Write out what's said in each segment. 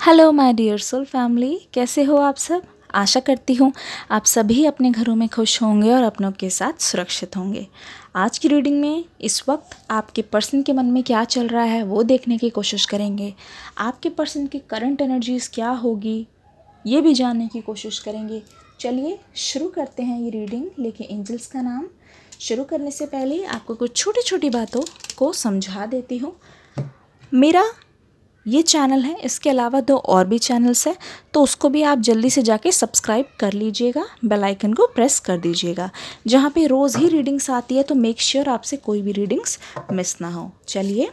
Hello my dear soul family, कैसे हो आप सब। आशा करती हूँ आप सभी अपने घरों में खुश होंगे और अपनों के साथ सुरक्षित होंगे। आज की रीडिंग में इस वक्त आपके पर्सन के मन में क्या चल रहा है वो देखने की कोशिश करेंगे। आपके पर्सन की करंट एनर्जीज़ क्या होगी ये भी जानने की कोशिश करेंगे। चलिए शुरू करते हैं ये रीडिंग लेके एंजल्स का नाम। शुरू करने से पहले आपको कुछ छोटी छोटी बातों को समझा देती हूँ। मेरा ये चैनल है, इसके अलावा 2 और भी चैनल्स हैं, तो उसको भी आप जल्दी से जाके सब्सक्राइब कर लीजिएगा, बेल आइकन को प्रेस कर दीजिएगा, जहाँ पे रोज़ ही रीडिंग्स आती है, तो मेक श्योर आपसे कोई भी रीडिंग्स मिस ना हो। चलिए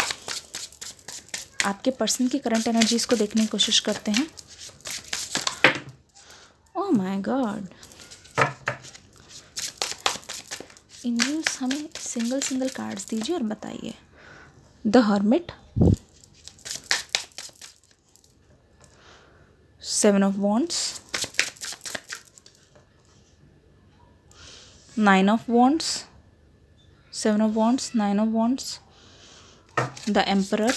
आपके पर्सन की करंट एनर्जीज़ को देखने की कोशिश करते हैं। ओह माय गॉड, एंजल्स हमें सिंगल कार्ड्स दीजिए और बताइए। The hermit, 7 of Wands, 9 of Wands, 7 of Wands, 9 of Wands, the Emperor,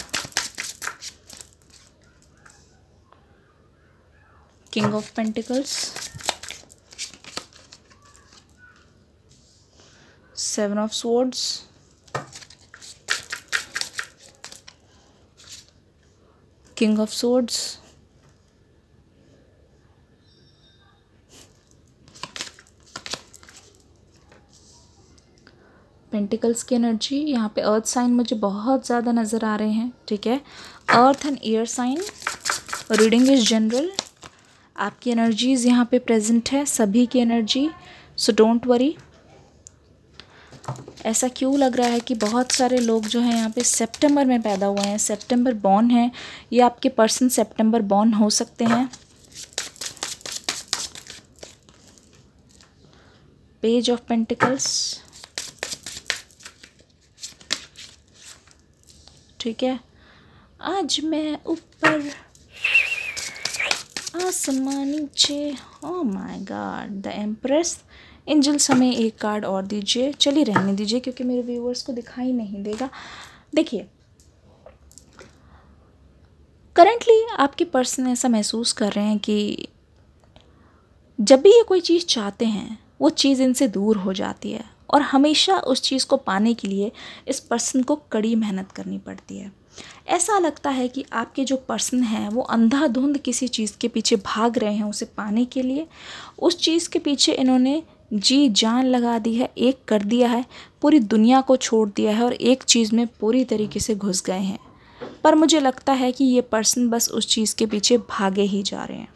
King of Pentacles, 7 of Swords, King of Swords, pentacles की एनर्जी। यहाँ पे अर्थ साइन मुझे बहुत ज़्यादा नज़र आ रहे हैं, ठीक है। Earth and air sign. Reading is general, आपकी एनर्जीज़ यहाँ पे प्रेजेंट है, सभी की एनर्जी, सो डोंट वरी। ऐसा क्यों लग रहा है कि बहुत सारे लोग जो हैं यहाँ पे सितंबर में पैदा हुए हैं, सितंबर बॉर्न हैं, या आपके पर्सन सितंबर बॉर्न हो सकते हैं। पेज ऑफ पेंटिकल्स, ठीक है। आज मैं ऊपर आसमान नीचे, oh my god, the empress. Angels हमें एक कार्ड और दीजिए। चलिए रहने दीजिए क्योंकि मेरे व्यूअर्स को दिखाई नहीं देगा। देखिए, करंटली आपके पर्सन ऐसा महसूस कर रहे हैं कि जब भी ये कोई चीज़ चाहते हैं वो चीज़ इनसे दूर हो जाती है, और हमेशा उस चीज़ को पाने के लिए इस पर्सन को कड़ी मेहनत करनी पड़ती है। ऐसा लगता है कि आपके जो पर्सन हैं वो अंधाधुंध किसी चीज़ के पीछे भाग रहे हैं उसे पाने के लिए। उस चीज़ के पीछे इन्होंने जी जान लगा दी है, एक कर दिया है, पूरी दुनिया को छोड़ दिया है और एक चीज़ में पूरी तरीके से घुस गए हैं। पर मुझे लगता है कि ये पर्सन बस उस चीज़ के पीछे भागे ही जा रहे हैं।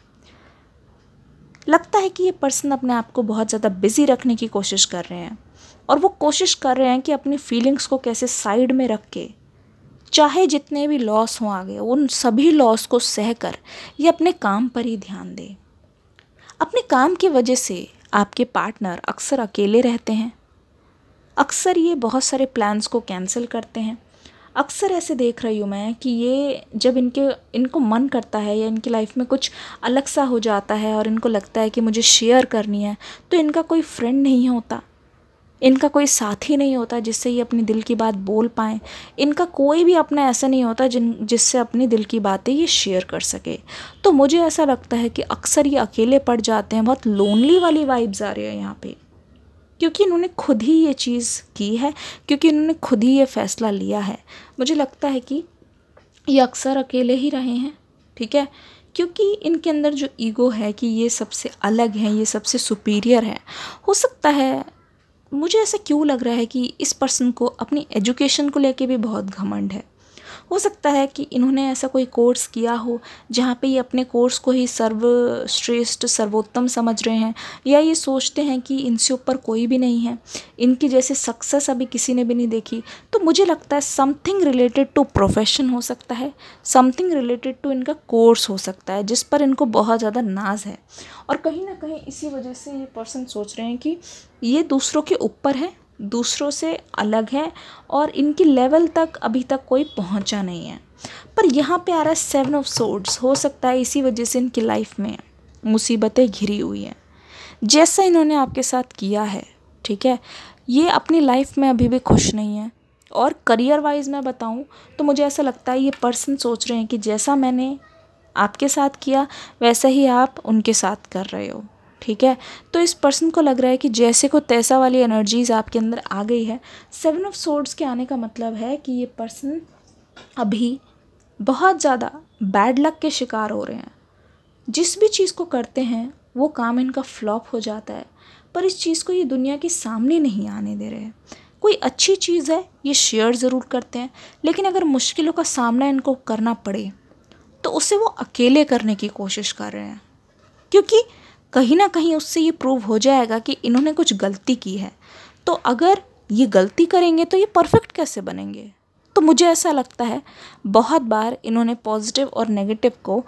लगता है कि ये पर्सन अपने आप को बहुत ज़्यादा बिजी रखने की कोशिश कर रहे हैं, और वो कोशिश कर रहे हैं कि अपनी फीलिंग्स को कैसे साइड में रख के, चाहे जितने भी लॉस हों आगे, उन सभी लॉस को सहकर ये अपने काम पर ही ध्यान दें। अपने काम की वजह से आपके पार्टनर अक्सर अकेले रहते हैं, अक्सर ये बहुत सारे प्लान्स को कैंसिल करते हैं। अक्सर ऐसे देख रही हूँ मैं कि ये जब इनको मन करता है या इनकी लाइफ में कुछ अलग सा हो जाता है और इनको लगता है कि मुझे शेयर करनी है, तो इनका कोई फ्रेंड नहीं होता, इनका कोई साथी नहीं होता जिससे ये अपनी दिल की बात बोल पाएँ। इनका कोई भी अपना ऐसा नहीं होता जिससे अपनी दिल की बातें ये शेयर कर सके। तो मुझे ऐसा लगता है कि अक्सर ये अकेले पड़ जाते हैं, बहुत लोनली वाली वाइब्स आ रही है यहाँ पे, क्योंकि इन्होंने खुद ही ये चीज़ की है, क्योंकि इन्होंने खुद ही ये फ़ैसला लिया है। मुझे लगता है कि ये अक्सर अकेले ही रहे हैं, ठीक है, क्योंकि इनके अंदर जो ईगो है कि ये सबसे अलग है, ये सबसे सुपीरियर है। हो सकता है, मुझे ऐसा क्यों लग रहा है कि इस पर्सन को अपनी एजुकेशन को लेके भी बहुत घमंड है। हो सकता है कि इन्होंने ऐसा कोई कोर्स किया हो जहाँ पे ये अपने कोर्स को ही सर्वश्रेष्ठ सर्वोत्तम समझ रहे हैं, या ये सोचते हैं कि इनसे ऊपर कोई भी नहीं है, इनकी जैसे सक्सेस अभी किसी ने भी नहीं देखी। तो मुझे लगता है समथिंग रिलेटेड टू प्रोफेशन हो सकता है, समथिंग रिलेटेड टू इनका कोर्स हो सकता है जिस पर इनको बहुत ज़्यादा नाज है, और कहीं ना कहीं इसी वजह से ये पर्सन सोच रहे हैं कि ये दूसरों के ऊपर है, दूसरों से अलग है, और इनकी लेवल तक अभी तक कोई पहुंचा नहीं है। पर यहाँ पे आ रहा है 7 ऑफ सोर्ड्स। हो सकता है इसी वजह से इनकी लाइफ में मुसीबतें घिरी हुई हैं, जैसा इन्होंने आपके साथ किया है, ठीक है। ये अपनी लाइफ में अभी भी खुश नहीं है, और करियर वाइज मैं बताऊँ तो मुझे ऐसा लगता है ये पर्सन सोच रहे हैं कि जैसा मैंने आपके साथ किया वैसा ही आप उनके साथ कर रहे हो, ठीक है। तो इस पर्सन को लग रहा है कि जैसे को तैसा वाली एनर्जीज आपके अंदर आ गई है। 7 ऑफ सोर्ड्स के आने का मतलब है कि ये पर्सन अभी बहुत ज़्यादा बैड लक के शिकार हो रहे हैं। जिस भी चीज़ को करते हैं वो काम इनका फ्लॉप हो जाता है, पर इस चीज़ को ये दुनिया के सामने नहीं आने दे रहे हैं। कोई अच्छी चीज़ है ये शेयर ज़रूर करते हैं, लेकिन अगर मुश्किलों का सामना इनको करना पड़े तो उसे वो अकेले करने की कोशिश कर रहे हैं, क्योंकि कहीं ना कहीं उससे ये प्रूव हो जाएगा कि इन्होंने कुछ गलती की है। तो अगर ये गलती करेंगे तो ये परफेक्ट कैसे बनेंगे। तो मुझे ऐसा लगता है बहुत बार इन्होंने पॉजिटिव और नेगेटिव को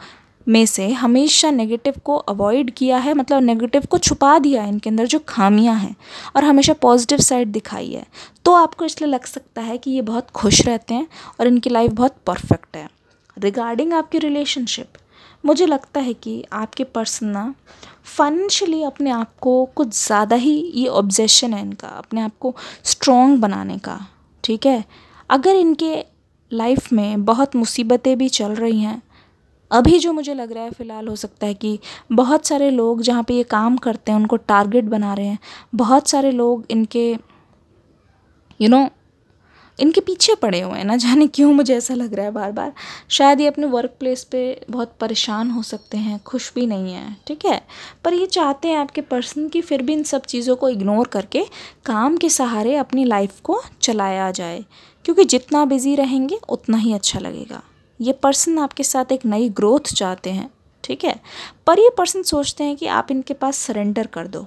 में से हमेशा नेगेटिव को अवॉइड किया है, मतलब नेगेटिव को छुपा दिया है इनके अंदर जो खामियां हैं, और हमेशा पॉजिटिव साइड दिखाई है। तो आपको इसलिए लग सकता है कि ये बहुत खुश रहते हैं और इनकी लाइफ बहुत परफेक्ट है। रिगार्डिंग आपकी रिलेशनशिप, मुझे लगता है कि आपके पर्सन ना फाइनेंशियली अपने आप को कुछ ज़्यादा ही, ये ऑब्सेशन है इनका अपने आप को स्ट्रॉन्ग बनाने का, ठीक है। अगर इनके लाइफ में बहुत मुसीबतें भी चल रही हैं अभी, जो मुझे लग रहा है फ़िलहाल, हो सकता है कि बहुत सारे लोग जहाँ पे ये काम करते हैं उनको टारगेट बना रहे हैं, बहुत सारे लोग इनके इनके पीछे पड़े हुए हैं, ना जाने क्यों मुझे ऐसा लग रहा है बार बार। शायद ये अपने वर्क प्लेस पे बहुत परेशान हो सकते हैं, खुश भी नहीं हैं, ठीक है। पर ये चाहते हैं आपके पर्सन की फिर भी इन सब चीज़ों को इग्नोर करके काम के सहारे अपनी लाइफ को चलाया जाए, क्योंकि जितना बिजी रहेंगे उतना ही अच्छा लगेगा। ये पर्सन आपके साथ एक नई ग्रोथ चाहते हैं, ठीक है। पर ये पर्सन सोचते हैं कि आप इनके पास सरेंडर कर दो।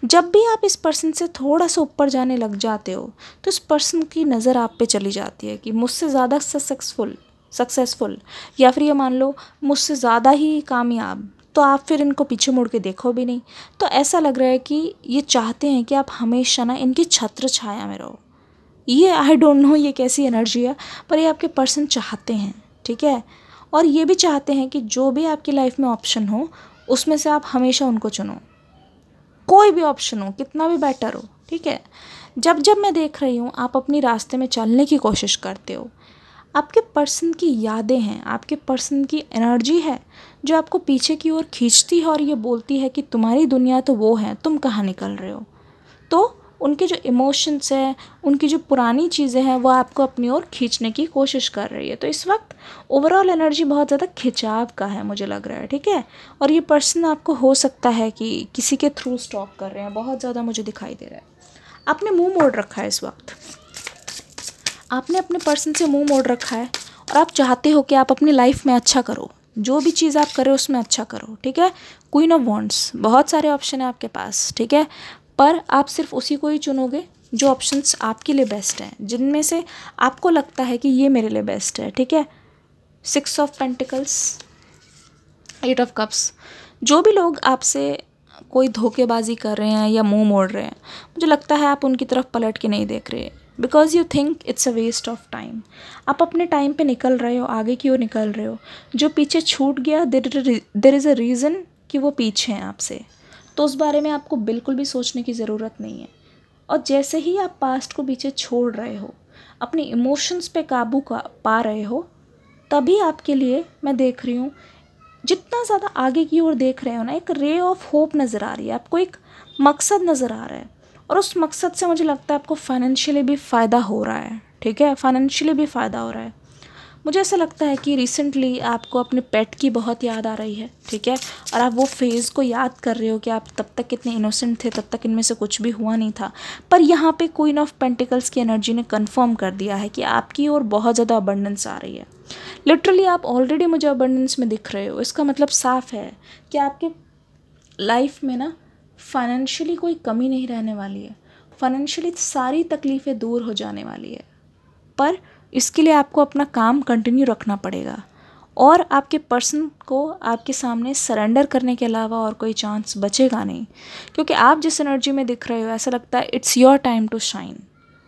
जब भी आप इस पर्सन से थोड़ा सा ऊपर जाने लग जाते हो तो इस पर्सन की नज़र आप पे चली जाती है कि मुझसे ज़्यादा सक्सेसफुल या फिर ये मान लो मुझसे ज़्यादा ही कामयाब, तो आप फिर इनको पीछे मुड़ के देखो भी नहीं। तो ऐसा लग रहा है कि ये चाहते हैं कि आप हमेशा ना इनकी छत्र छाया में रहो। ये आई डोंट नो ये कैसी एनर्जी है, पर ये आपके पर्सन चाहते हैं, ठीक है। और ये भी चाहते हैं कि जो भी आपकी लाइफ में ऑप्शन हो उसमें से आप हमेशा उनको चुनो, कोई भी ऑप्शन हो कितना भी बेटर हो, ठीक है। जब जब मैं देख रही हूँ आप अपनी रास्ते में चलने की कोशिश करते हो, आपके पर्सन की यादें हैं, आपके पर्सन की एनर्जी है जो आपको पीछे की ओर खींचती है और ये बोलती है कि तुम्हारी दुनिया तो वो है, तुम कहाँ निकल रहे हो। तो उनके जो इमोशंस हैं, उनकी जो पुरानी चीज़ें हैं, वो आपको अपनी ओर खींचने की कोशिश कर रही है। तो इस वक्त ओवरऑल एनर्जी बहुत ज़्यादा खिंचाव का है मुझे लग रहा है, ठीक है। और ये पर्सन आपको हो सकता है कि किसी के थ्रू स्टॉक कर रहे हैं, बहुत ज़्यादा मुझे दिखाई दे रहा है। आपने मुंह मोड़ रखा है इस वक्त, आपने अपने पर्सन से मुंह मोड़ रखा है और आप चाहते हो कि आप अपनी लाइफ में अच्छा करो, जो भी चीज़ आप करो उसमें अच्छा करो, ठीक है। क्वीन ऑफ वॉन्ड्स, बहुत सारे ऑप्शन है आपके पास, ठीक है, पर आप सिर्फ उसी को ही चुनोगे जो ऑप्शंस आपके लिए बेस्ट हैं, जिनमें से आपको लगता है कि ये मेरे लिए बेस्ट है, ठीक है। 6 ऑफ पेंटिकल्स, 8 ऑफ कप्स, जो भी लोग आपसे कोई धोखेबाजी कर रहे हैं या मुंह मोड़ रहे हैं, मुझे लगता है आप उनकी तरफ पलट के नहीं देख रहे, because you think it's a waste of time. आप अपने टाइम पे निकल रहे हो, आगे की ओर निकल रहे हो। जो पीछे छूट गया, देर इज़ अ रीज़न कि वो पीछे हैं आपसे, तो उस बारे में आपको बिल्कुल भी सोचने की ज़रूरत नहीं है। और जैसे ही आप पास्ट को पीछे छोड़ रहे हो, अपने इमोशंस पे काबू पा रहे हो, तभी आपके लिए मैं देख रही हूँ, जितना ज़्यादा आगे की ओर देख रहे हो ना, एक रे ऑफ होप नज़र आ रही है, आपको एक मकसद नज़र आ रहा है। और उस मकसद से मुझे लगता है आपको फाइनेंशियली भी फ़ायदा हो रहा है, ठीक है, फाइनेंशियली भी फ़ायदा हो रहा है। मुझे ऐसा लगता है कि रिसेंटली आपको अपने पेट की बहुत याद आ रही है, ठीक है, और आप वो फेज़ को याद कर रहे हो कि आप तब तक कितने इनोसेंट थे, तब तक इनमें से कुछ भी हुआ नहीं था। पर यहाँ पे क्वीन ऑफ पेंटिकल्स की एनर्जी ने कंफर्म कर दिया है कि आपकी ओर बहुत ज़्यादा अबंडेंस आ रही है। लिटरली आप ऑलरेडी मुझे अबंडेंस में दिख रहे हो। इसका मतलब साफ है कि आपके लाइफ में ना फाइनेंशियली कोई कमी नहीं रहने वाली है, फाइनेंशियली सारी तकलीफ़ें दूर हो जाने वाली है। पर इसके लिए आपको अपना काम कंटिन्यू रखना पड़ेगा और आपके पर्सन को आपके सामने सरेंडर करने के अलावा और कोई चांस बचेगा नहीं, क्योंकि आप जिस एनर्जी में दिख रहे हो ऐसा लगता है it's your time to shine.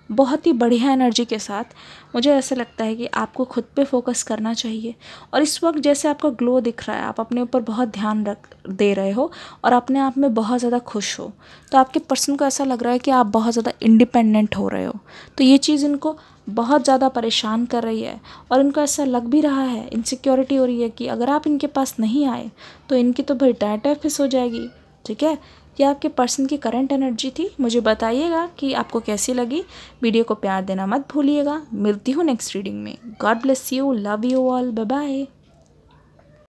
बहुत ही बढ़िया एनर्जी के साथ। मुझे ऐसा लगता है कि आपको खुद पे फोकस करना चाहिए। और इस वक्त जैसे आपका ग्लो दिख रहा है, आप अपने ऊपर बहुत ध्यान दे रहे हो और अपने आप में बहुत ज़्यादा खुश हो, तो आपके पर्सन को ऐसा लग रहा है कि आप बहुत ज़्यादा इंडिपेंडेंट हो रहे हो। तो ये चीज़ इनको बहुत ज़्यादा परेशान कर रही है और इनको ऐसा लग भी रहा है, इनसिक्योरिटी हो रही है कि अगर आप इनके पास नहीं आए तो इनकी तो भाई टाटा फिस हो जाएगी। ठीक है, ये आपके पर्सन की करंट एनर्जी थी। मुझे बताइएगा कि आपको कैसी लगी। वीडियो को प्यार देना मत भूलिएगा। मिलती हूँ नेक्स्ट रीडिंग में। God bless you, love you all, bye bye.